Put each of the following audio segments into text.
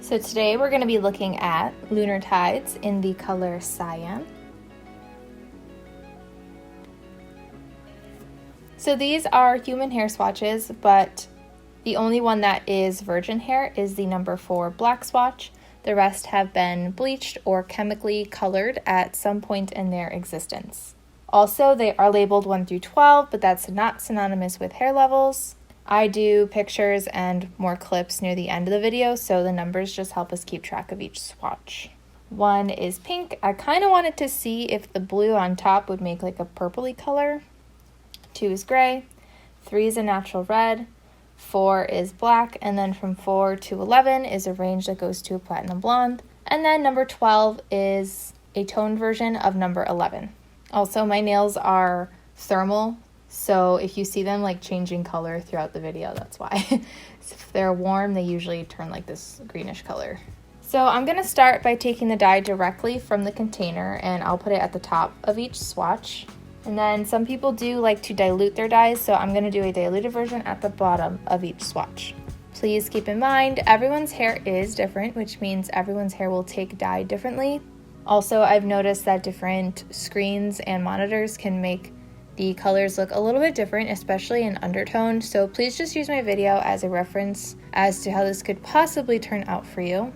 So today we're going to be looking at lunar tides in the color Cyan. So these are human hair swatches, but the only one that is virgin hair is the number 4 black swatch. The rest have been bleached or chemically colored at some point in their existence. Also, they are labeled 1 through 12, but that's not synonymous with hair levels. I do pictures and more clips near the end of the video, so the numbers just help us keep track of each swatch. 1 is pink. I kind of wanted to see if the blue on top would make like a purpley color. 2 is gray. 3 is a natural red. 4 is black, and then from 4 to 11 is a range that goes to a platinum blonde. And then number 12 is a toned version of number 11. Also, my nails are thermal, so if you see them like changing color throughout the video, that's why. If they're warm, they usually turn like this greenish color. So I'm going to start by taking the dye directly from the container, and I'll put it at the top of each swatch. And then some people do like to dilute their dyes, so I'm going to do a diluted version at the bottom of each swatch. Please keep in mind, everyone's hair is different, which means everyone's hair will take dye differently. Also, I've noticed that different screens and monitors can make the colors look a little bit different, especially in undertone, so please just use my video as a reference as to how this could possibly turn out for you.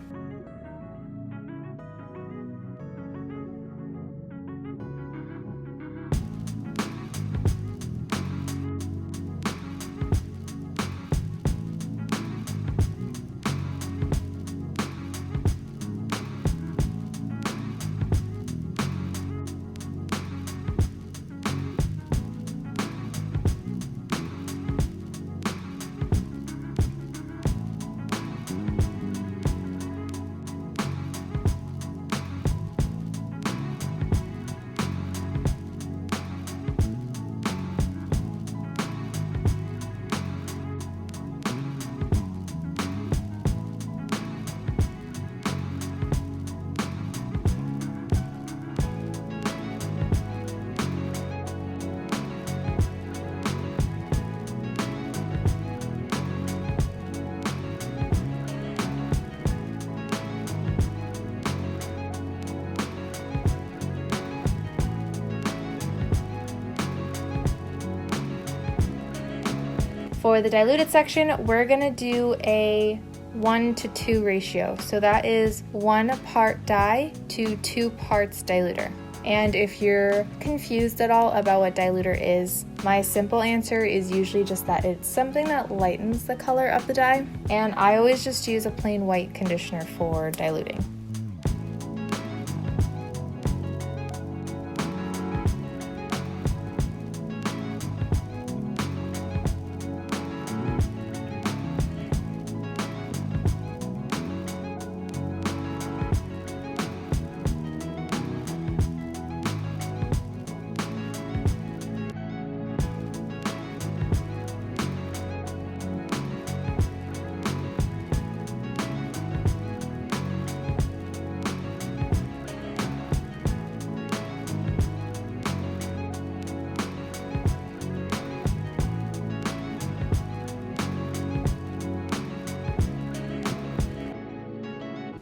For the diluted section, we're going to do a 1-to-2 ratio. So that is 1 part dye to 2 parts diluter. And if you're confused at all about what diluter is, my simple answer is usually just that it's something that lightens the color of the dye. And I always just use a plain white conditioner for diluting.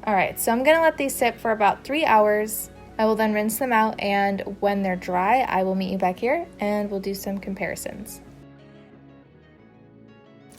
Alright, so I'm going to let these sit for about 3 hours. I will then rinse them out, and when they're dry, I will meet you back here and we'll do some comparisons.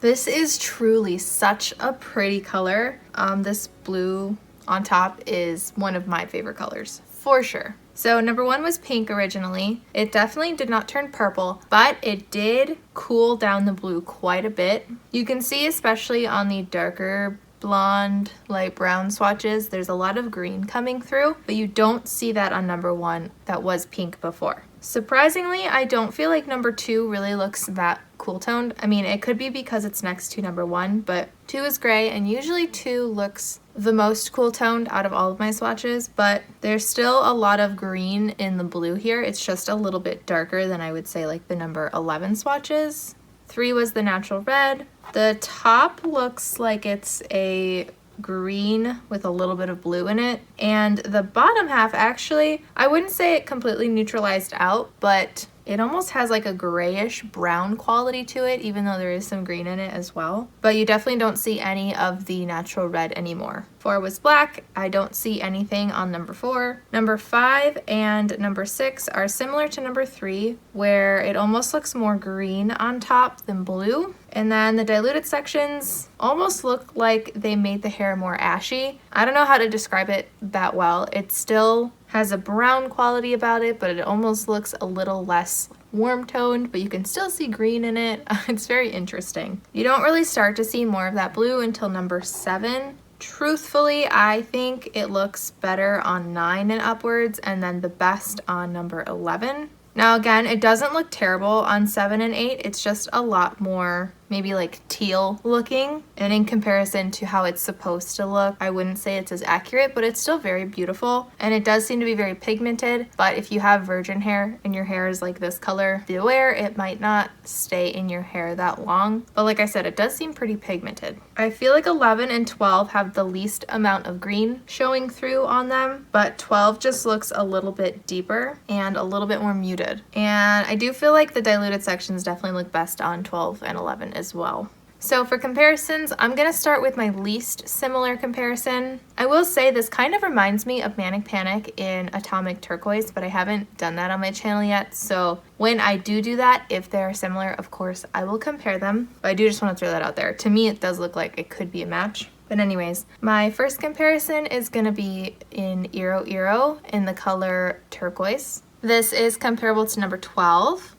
This is truly such a pretty color. This blue on top is one of my favorite colors, for sure. So number 1 was pink originally. It definitely did not turn purple, but it did cool down the blue quite a bit. You can see, especially on the darker blonde, light brown swatches, there's a lot of green coming through, but you don't see that on number 1 that was pink before. Surprisingly, I don't feel like number 2 really looks that cool toned. I mean, it could be because it's next to number 1, but 2 is gray, and usually 2 looks the most cool toned out of all of my swatches, but there's still a lot of green in the blue here. It's just a little bit darker than I would say like the number 11 swatches. 3 was the natural red. The top looks like it's a green with a little bit of blue in it, and the bottom half, actually, I wouldn't say it completely neutralized out, but It almost has like a grayish brown quality to it, even though there is some green in it as well. But you definitely don't see any of the natural red anymore. 4 was black. I don't see anything on number 4. Number 5 and number 6 are similar to number 3, where it almost looks more green on top than blue. And then the diluted sections almost look like they made the hair more ashy. I don't know how to describe it that well. It still has a brown quality about it, but it almost looks a little less warm toned, but you can still see green in it. It's very interesting. You don't really start to see more of that blue until number 7. Truthfully, I think it looks better on 9 and upwards, and then the best on number 11. Now again, it doesn't look terrible on 7 and 8. It's just a lot more maybe like teal looking, and in comparison to how it's supposed to look, I wouldn't say it's as accurate, but it's still very beautiful, and it does seem to be very pigmented. But if you have virgin hair and your hair is like this color, be aware it might not stay in your hair that long. But like I said, it does seem pretty pigmented. I feel like 11 and 12 have the least amount of green showing through on them, but 12 just looks a little bit deeper and a little bit more muted. And I do feel like the diluted sections definitely look best on 12 and 11 as well. So for comparisons, I'm going to start with my least similar comparison. I will say this kind of reminds me of Manic Panic in Atomic Turquoise, but I haven't done that on my channel yet. So when I do that, if they're similar, of course, I will compare them. But I do just want to throw that out there. To me, it does look like it could be a match. But anyways, my first comparison is going to be in Iroiro in the color Turquoise. This is comparable to number 12.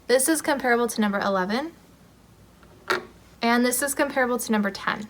This is comparable to number 11. And this is comparable to number 10.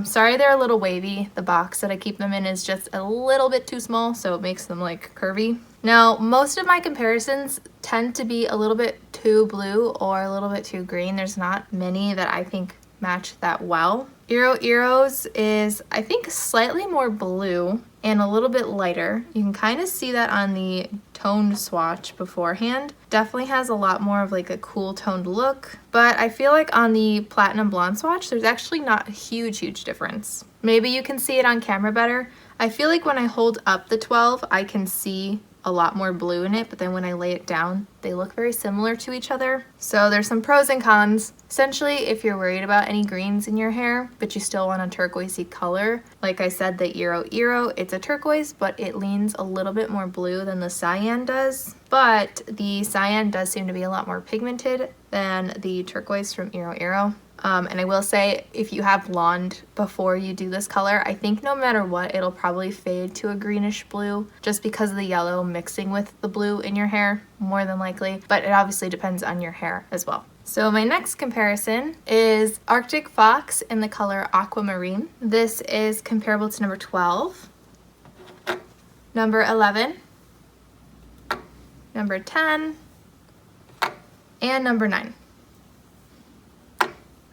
Sorry they're a little wavy. The box that I keep them in is just a little bit too small, so it makes them like curvy. Now, most of my comparisons tend to be a little bit too blue or a little bit too green. There's not many that I think match that well. Iroiro's is, I think, slightly more blue and a little bit lighter. You can kind of see that on the toned swatch beforehand. Definitely has a lot more of like a cool toned look, but I feel like on the platinum blonde swatch, there's actually not a huge difference. Maybe you can see it on camera better. I feel like when I hold up the 12, I can see a lot more blue in it, but then when I lay it down, they look very similar to each other. So there's some pros and cons. Essentially, if you're worried about any greens in your hair, but you still want a turquoisey color, like I said, the Iroiro, it's a turquoise, but it leans a little bit more blue than the Cyan does. But the Cyan does seem to be a lot more pigmented than the turquoise from Iroiro. And I will say, if you have blonde before you do this color, I think no matter what, it'll probably fade to a greenish blue just because of the yellow mixing with the blue in your hair, more than likely. But it obviously depends on your hair as well. So my next comparison is Arctic Fox in the color Aquamarine. This is comparable to number 12, number 11, number 10, and number 9.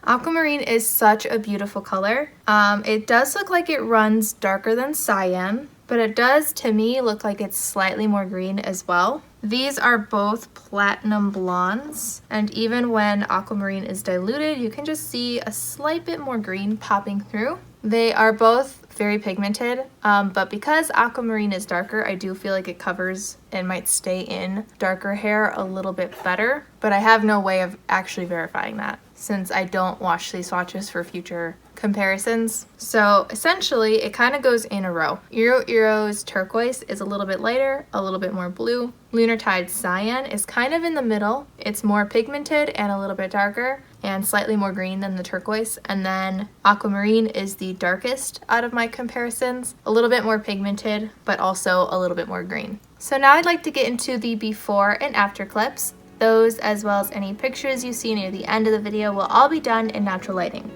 Aquamarine is such a beautiful color. It does look like it runs darker than Cyan, but it does, to me, look like it's slightly more green as well. These are both platinum blondes, and even when Aquamarine is diluted, you can just see a slight bit more green popping through. They are both very pigmented, but because Aquamarine is darker, I do feel like it covers and might stay in darker hair a little bit better, but I have no way of actually verifying that since I don't wash these swatches for future comparisons. So essentially, it kind of goes in a row. Iroiro's Turquoise is a little bit lighter, a little bit more blue. Lunar Cyan is kind of in the middle. It's more pigmented and a little bit darker and slightly more green than the turquoise. And then Aquamarine is the darkest out of my comparisons, a little bit more pigmented, but also a little bit more green. So now I'd like to get into the before and after clips. Those, as well as any pictures you see near the end of the video, will all be done in natural lighting.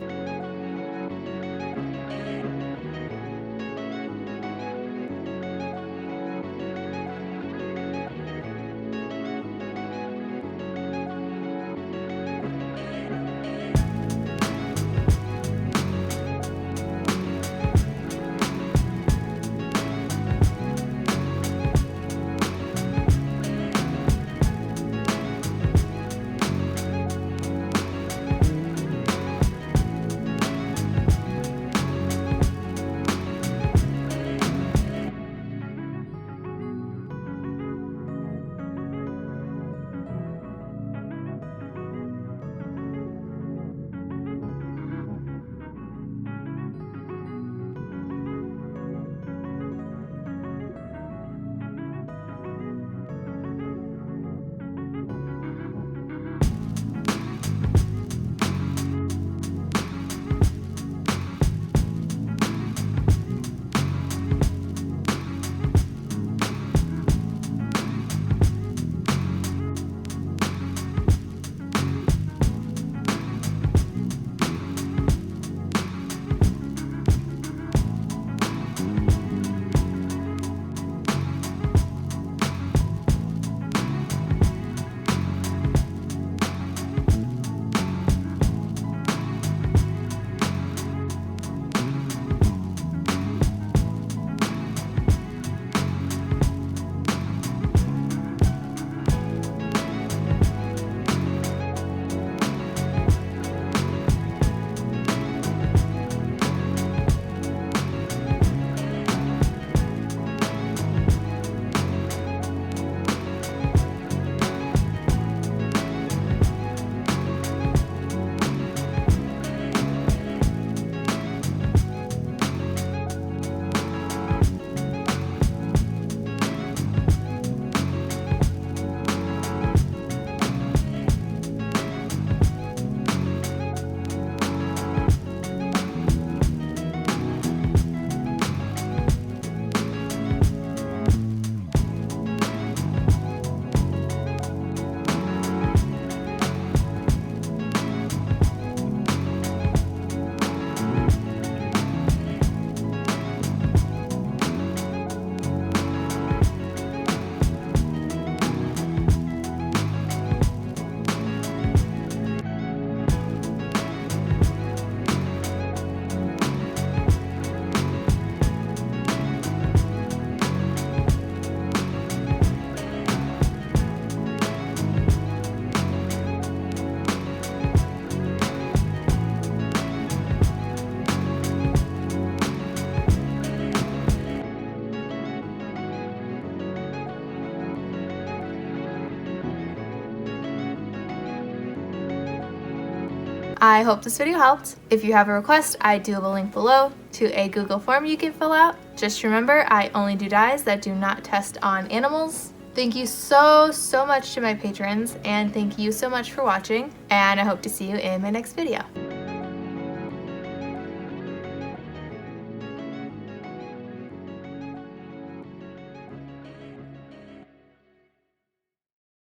I hope this video helped. If you have a request, I do have a link below to a Google form you can fill out. Just remember, I only do dyes that do not test on animals. Thank you so much to my patrons, and thank you so much for watching, and I hope to see you in my next video.